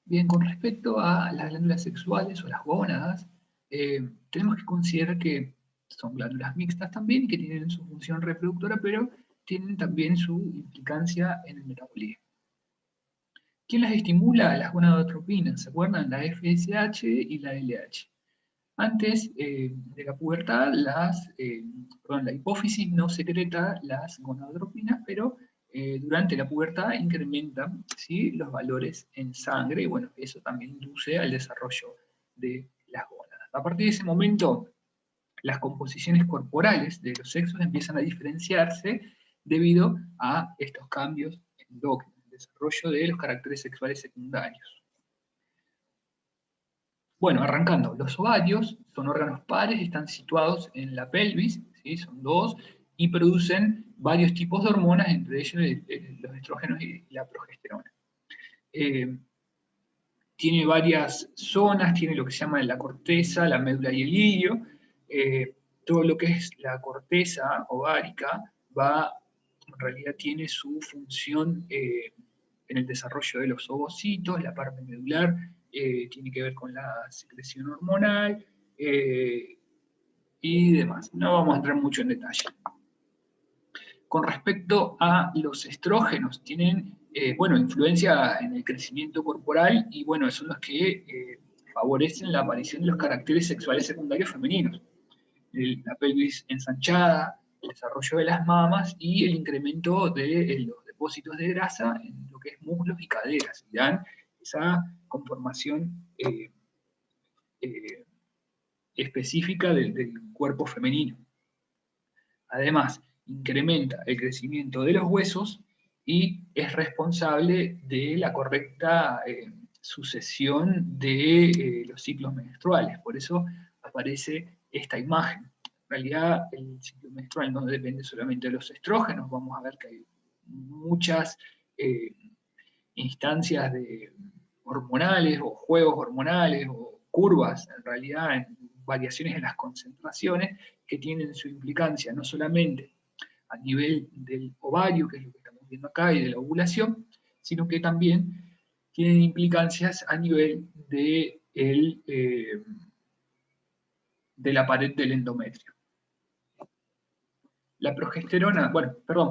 Bien, con respecto a las glándulas sexuales o las gónadas, tenemos que considerar que son glándulas mixtas también y que tienen su función reproductora, pero tienen también su implicancia en el metabolismo. ¿Quién las estimula? Las gonadotropinas, ¿se acuerdan? La FSH y la LH. Antes de la pubertad, la hipófisis no secreta las gonadotropinas, pero durante la pubertad incrementan, ¿sí?, los valores en sangre, y bueno, eso también induce al desarrollo de las gónadas. A partir de ese momento, las composiciones corporales de los sexos empiezan a diferenciarse debido a estos cambios endógenos, el desarrollo de los caracteres sexuales secundarios. Bueno, arrancando, los ovarios son órganos pares, están situados en la pelvis, ¿sí? Son dos, y producen varios tipos de hormonas, entre ellos los estrógenos y la progesterona. Tiene varias zonas, tiene lo que se llama la corteza, la médula y el ilio. Todo lo que es la corteza ovárica en realidad tiene su función en el desarrollo de los ovocitos, la parte medular tiene que ver con la secreción hormonal y demás. No vamos a entrar mucho en detalle. Con respecto a los estrógenos, tienen influencia en el crecimiento corporal y bueno, son los que favorecen la aparición de los caracteres sexuales secundarios femeninos. La pelvis ensanchada, el desarrollo de las mamas y el incremento de los depósitos de grasa en lo que es muslos y caderas, y dan esa conformación específica del cuerpo femenino. Además, incrementa el crecimiento de los huesos y es responsable de la correcta sucesión de los ciclos menstruales. Por eso aparece esta imagen. En realidad, el ciclo menstrual no depende solamente de los estrógenos. Vamos a ver que hay muchas instancias hormonales o juegos hormonales o curvas, en realidad, en variaciones en las concentraciones que tienen su implicancia no solamente a nivel del ovario, que es lo que estamos viendo acá, y de la ovulación, sino que también tienen implicancias a nivel de la pared del endometrio. La progesterona,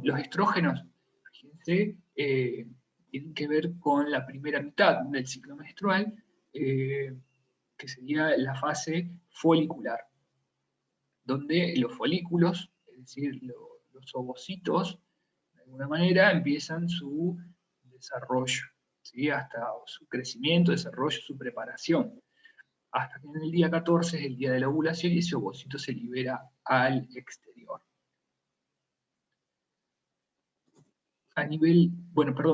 los estrógenos, fíjense, tienen que ver con la primera mitad del ciclo menstrual, que sería la fase folicular, donde los folículos, es decir, los ovocitos, de alguna manera empiezan su desarrollo, ¿sí?, hasta su crecimiento, desarrollo, su preparación, hasta que en el día 14 es el día de la ovulación y ese ovocito se libera al exterior.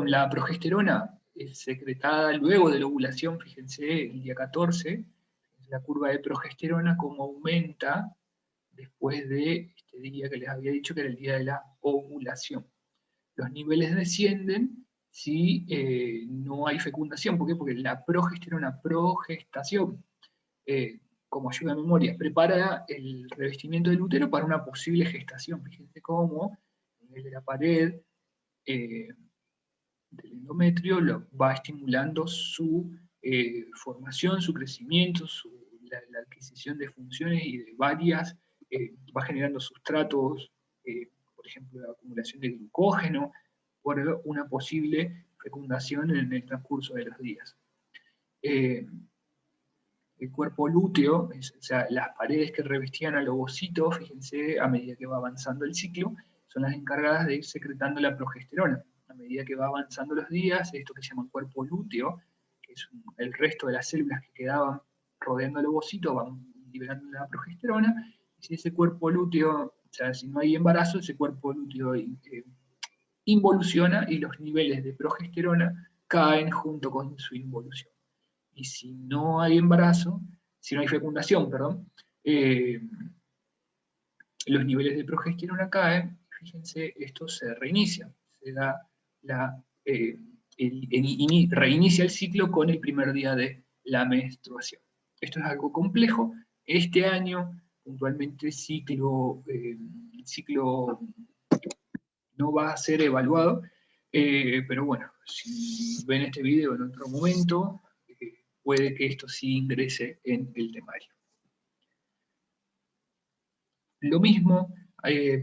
La progesterona es secretada luego de la ovulación, fíjense, el día 14, la curva de progesterona como aumenta después de este día que les había dicho que era el día de la ovulación. Los niveles descienden si no hay fecundación. ¿Por qué? Porque la progesterona, progestación, como ayuda a memoria, prepara el revestimiento del útero para una posible gestación. Fíjense cómo a nivel de la pared del endometrio va estimulando su formación, su crecimiento, la adquisición de funciones y de varias, va generando sustratos, por ejemplo, la acumulación de glucógeno, por una posible fecundación en el transcurso de los días. El cuerpo lúteo, o sea, las paredes que revestían al ovocito, fíjense, a medida que va avanzando el ciclo, son las encargadas de ir secretando la progesterona. A medida que va avanzando los días, esto que se llama cuerpo lúteo, que es el resto de las células que quedaban rodeando el ovocito, van liberando la progesterona, y si ese cuerpo lúteo, o sea, si no hay embarazo, ese cuerpo lúteo involuciona y los niveles de progesterona caen junto con su involución. Y si no hay embarazo, si no hay fecundación, perdón, los niveles de progesterona caen, fíjense, esto se reinicia, se da reinicia el ciclo con el primer día de la menstruación. Esto es algo complejo. Este año, puntualmente, el ciclo no va a ser evaluado, pero bueno, si ven este video en otro momento, puede que esto sí ingrese en el temario. Lo mismo,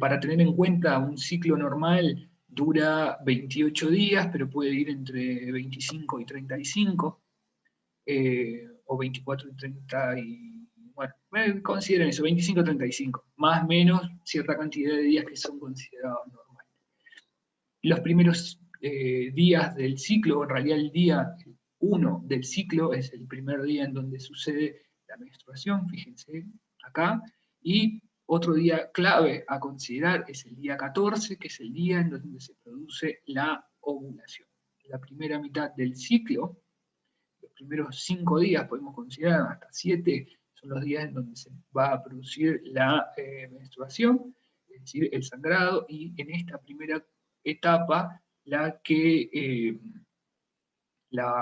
para tener en cuenta, un ciclo normal dura 28 días, pero puede ir entre 25 y 35, o 24 y 30 y, bueno, consideren eso, 25 y 35, más o menos cierta cantidad de días que son considerados normales. Los primeros días del ciclo, en realidad el día 1 del ciclo es el primer día en donde sucede la menstruación, fíjense acá, y otro día clave a considerar es el día 14, que es el día en donde se produce la ovulación. La primera mitad del ciclo, los primeros 5 días, podemos considerar hasta 7, son los días en donde se va a producir la menstruación, es decir, el sangrado, y en esta primera etapa la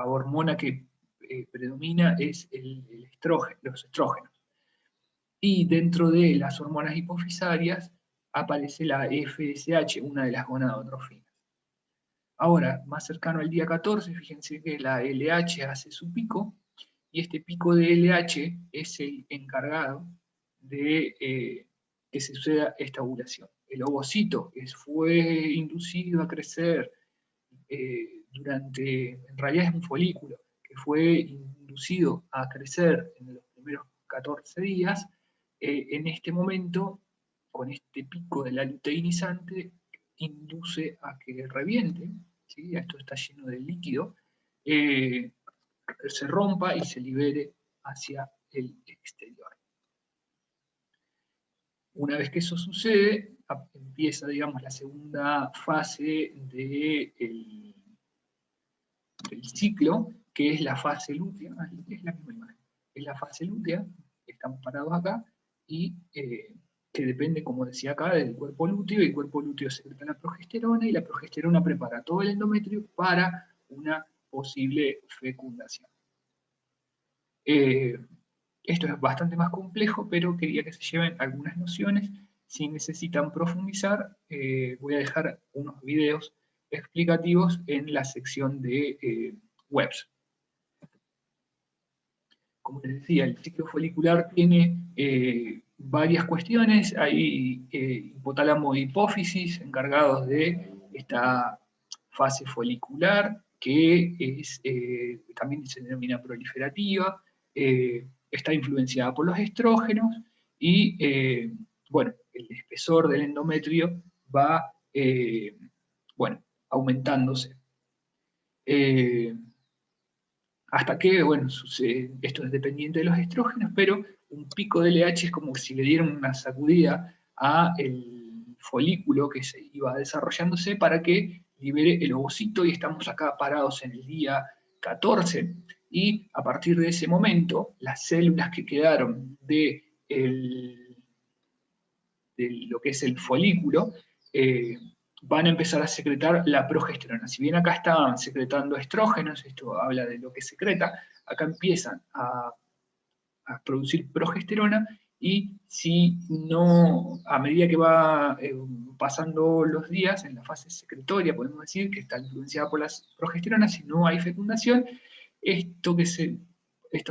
hormona que predomina es el estrógeno, los estrógenos. Y dentro de las hormonas hipofisarias aparece la FSH, una de las gonadotrofinas. Ahora, más cercano al día 14, fíjense que la LH hace su pico, y este pico de LH es el encargado de que se suceda esta ovulación. El ovocito que fue inducido a crecer en realidad es un folículo, que fue inducido a crecer en los primeros 14 días, en este momento, con este pico de la luteinizante, induce a que reviente, ¿sí? Esto está lleno de líquido, se rompa y se libere hacia el exterior. Una vez que eso sucede, empieza, digamos, la segunda fase del ciclo, que es la fase lútea. Es la misma imagen. Es la fase lútea, estamos parados acá, y que depende, como decía acá, del cuerpo lúteo, y el cuerpo lúteo secreta la progesterona, y la progesterona prepara todo el endometrio para una posible fecundación. Esto es bastante más complejo, pero quería que se lleven algunas nociones. Si necesitan profundizar, voy a dejar unos videos explicativos en la sección de webs. Como les decía, el ciclo folicular tiene varias cuestiones. Hay hipotálamo e hipófisis encargados de esta fase folicular, que también se denomina proliferativa, está influenciada por los estrógenos, y bueno, el espesor del endometrio va bueno, aumentándose. Hasta que, bueno, esto es dependiente de los estrógenos, pero un pico de LH es como si le dieran una sacudida a el folículo que se iba desarrollándose para que libere el ovocito, y estamos acá parados en el día 14, y a partir de ese momento, las células que quedaron de lo que es el folículo, van a empezar a secretar la progesterona. Si bien acá estaban secretando estrógenos, esto habla de lo que secreta, acá empiezan a producir progesterona, y si no, a medida que va pasando los días en la fase secretoria, podemos decir que está influenciada por las progesteronas, si no hay fecundación, estos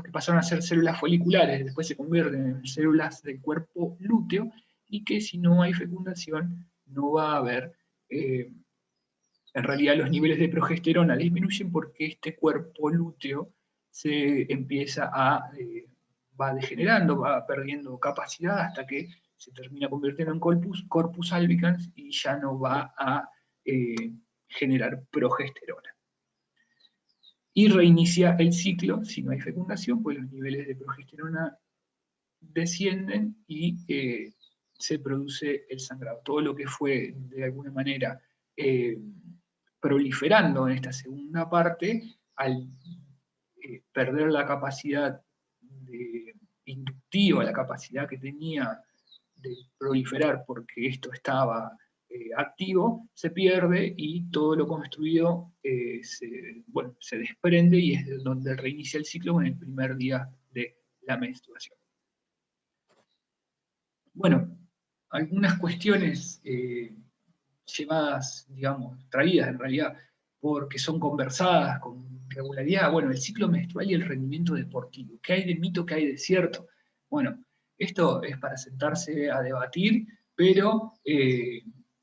que pasaron a ser células foliculares después se convierten en células del cuerpo lúteo, y que si no hay fecundación no va a haber, en realidad los niveles de progesterona disminuyen porque este cuerpo lúteo va degenerando, va perdiendo capacidad hasta que se termina convirtiendo en corpus albicans, y ya no va a generar progesterona. Y reinicia el ciclo, si no hay fecundación, pues los niveles de progesterona descienden, y se produce el sangrado. Todo lo que fue, de alguna manera, proliferando en esta segunda parte, al perder la capacidad inductiva, la capacidad que tenía de proliferar porque esto estaba activo, se pierde, y todo lo construido se desprende, y es donde reinicia el ciclo en el primer día de la menstruación. Bueno, algunas cuestiones llevadas, digamos, traídas en realidad porque son conversadas con regularidad. Bueno, el ciclo menstrual y el rendimiento deportivo. ¿Qué hay de mito, qué hay de cierto? Bueno, esto es para sentarse a debatir, pero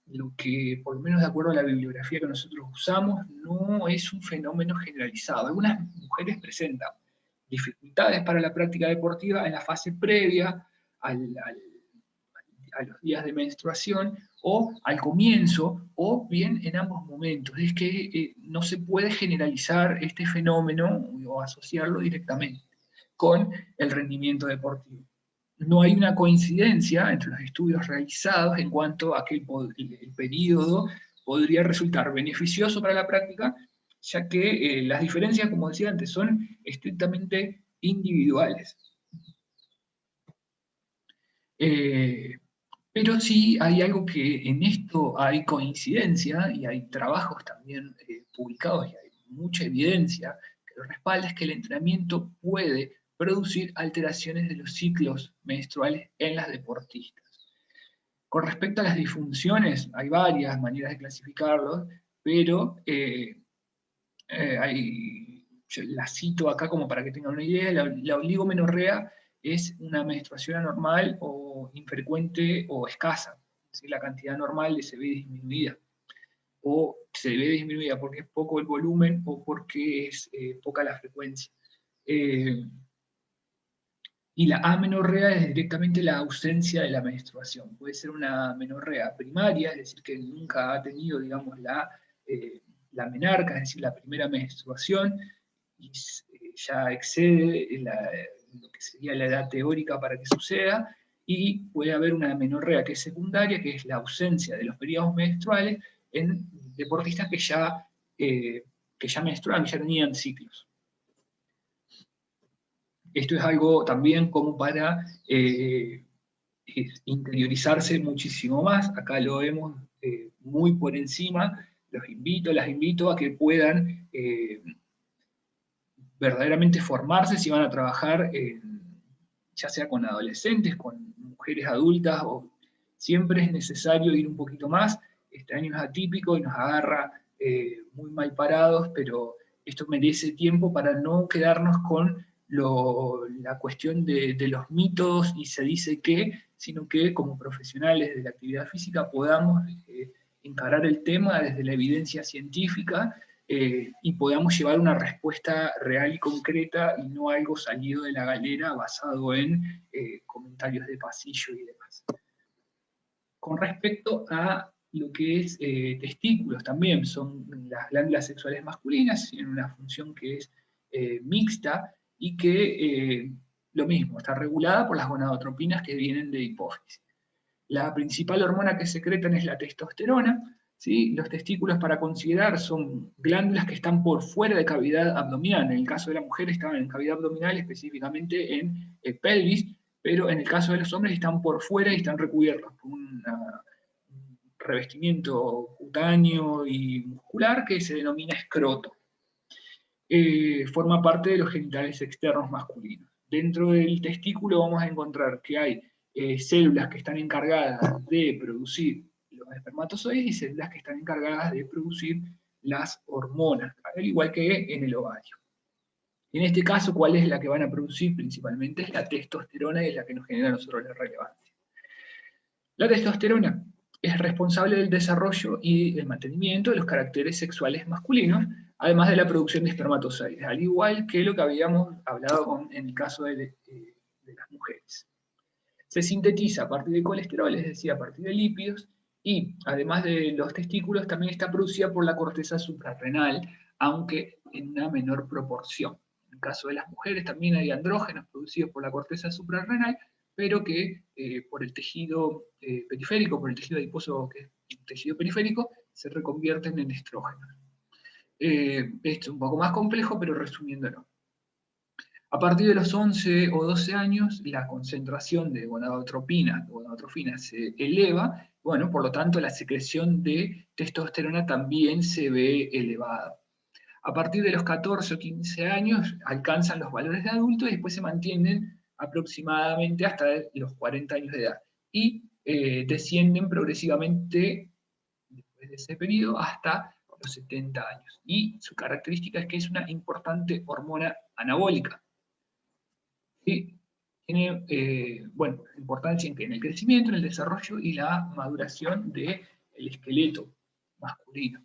lo que, por lo menos de acuerdo a la bibliografía que nosotros usamos, no es un fenómeno generalizado. Algunas mujeres presentan dificultades para la práctica deportiva en la fase previa a los días de menstruación, o al comienzo, o bien en ambos momentos. Es que no se puede generalizar este fenómeno o asociarlo directamente con el rendimiento deportivo. No hay una coincidencia entre los estudios realizados en cuanto a que el periodo podría resultar beneficioso para la práctica, ya que las diferencias, como decía antes, son estrictamente individuales. Pero sí hay algo que en esto hay coincidencia, y hay trabajos también publicados, y hay mucha evidencia que lo respalda, es que el entrenamiento puede producir alteraciones de los ciclos menstruales en las deportistas. Con respecto a las disfunciones, hay varias maneras de clasificarlos, pero yo la cito acá como para que tengan una idea. La oligomenorrea es una menstruación anormal o infrecuente o escasa, es decir, la cantidad normal de se ve disminuida, o se ve disminuida porque es poco el volumen o porque es poca la frecuencia. Y la amenorrea es directamente la ausencia de la menstruación. Puede ser una amenorrea primaria, es decir, que nunca ha tenido, digamos, la menarca, es decir, la primera menstruación, y ya excede lo que sería la edad teórica para que suceda, y puede haber una amenorrea que es secundaria, que es la ausencia de los periodos menstruales en deportistas que ya menstruaban, que ya tenían ciclos. Esto es algo también como para interiorizarse muchísimo más. Acá lo vemos muy por encima. Las invito a que puedan verdaderamente formarse si van a trabajar, ya sea con adolescentes, con mujeres adultas, o siempre es necesario ir un poquito más. Este año es atípico y nos agarra muy mal parados, pero esto merece tiempo para no quedarnos con la cuestión de los mitos y se dice que, sino que como profesionales de la actividad física podamos encarar el tema desde la evidencia científica, y podamos llevar una respuesta real y concreta y no algo salido de la galera basado en comentarios de pasillo y demás. Con respecto a lo que es testículos, también son las glándulas sexuales masculinas, tienen una función que es mixta y que lo mismo, está regulada por las gonadotropinas que vienen de hipófisis. La principal hormona que secretan es la testosterona. ¿Sí? Los testículos, para considerar, son glándulas que están por fuera de cavidad abdominal. En el caso de la mujer están en cavidad abdominal, específicamente en el pelvis, pero en el caso de los hombres están por fuera y están recubiertos por un revestimiento cutáneo y muscular que se denomina escroto. Forma parte de los genitales externos masculinos. Dentro del testículo vamos a encontrar que hay células que están encargadas de producir los espermatozoides y células que están encargadas de producir las hormonas, al igual que en el ovario. En este caso, ¿cuál es la que van a producir principalmente? Es la testosterona, y es la que nos genera a nosotros la relevancia. La testosterona es responsable del desarrollo y del mantenimiento de los caracteres sexuales masculinos, además de la producción de espermatozoides, al igual que lo que habíamos hablado en el caso de las mujeres. Se sintetiza a partir de colesterol, es decir, a partir de lípidos, y además de los testículos también está producida por la corteza suprarrenal, aunque en una menor proporción. En el caso de las mujeres también hay andrógenos producidos por la corteza suprarrenal, pero que por el tejido periférico, por el tejido adiposo, que es el tejido periférico, se reconvierten en estrógenos. Esto es un poco más complejo, pero resumiéndolo. A partir de los 11 o 12 años, la concentración de gonadotrofina se eleva, bueno, por lo tanto la secreción de testosterona también se ve elevada. A partir de los 14 o 15 años alcanzan los valores de adulto y después se mantienen aproximadamente hasta los 40 años de edad. Y descienden progresivamente después de ese periodo hasta los 70 años. Y su característica es que es una importante hormona anabólica. ¿Sí? Tiene, bueno, importancia en el crecimiento, en el desarrollo y la maduración del esqueleto masculino.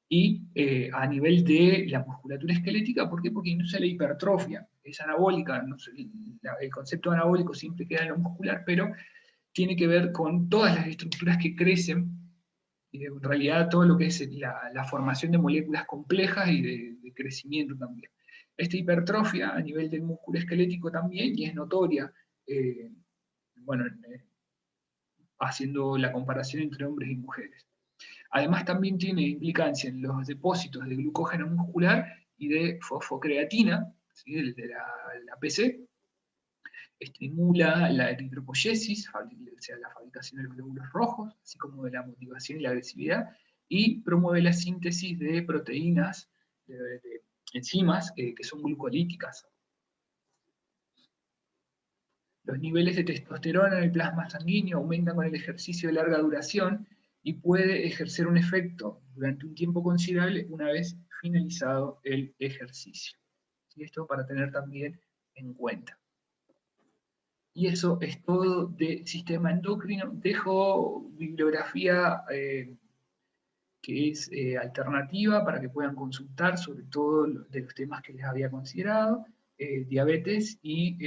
Y a nivel de la musculatura esquelética, ¿por qué? Porque induce la hipertrofia, es anabólica, no sé, el concepto anabólico siempre queda en lo muscular, pero tiene que ver con todas las estructuras que crecen, y en realidad todo lo que es la formación de moléculas complejas y de crecimiento también. Esta hipertrofia a nivel del músculo esquelético también, y es notoria, eh, bueno, haciendo la comparación entre hombres y mujeres. Además también tiene implicancia en los depósitos de glucógeno muscular y de fosfocreatina, ¿sí? De la PC, estimula la eritropoyesis, o sea, la fabricación de los glóbulos rojos, así como de la motivación y la agresividad, y promueve la síntesis de proteínas, de enzimas que son glucolíticas. Los niveles de testosterona en el plasma sanguíneo aumentan con el ejercicio de larga duración y puede ejercer un efecto durante un tiempo considerable una vez finalizado el ejercicio. Y esto para tener también en cuenta. Y eso es todo del sistema endocrino. Dejo bibliografía que es alternativa para que puedan consultar sobre todo de los temas que les había considerado, diabetes y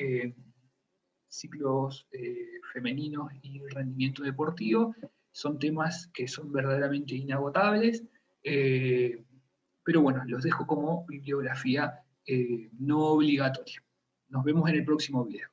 ciclos femeninos y rendimiento deportivo. Son temas que son verdaderamente inagotables, pero bueno, los dejo como bibliografía no obligatoria. Nos vemos en el próximo video.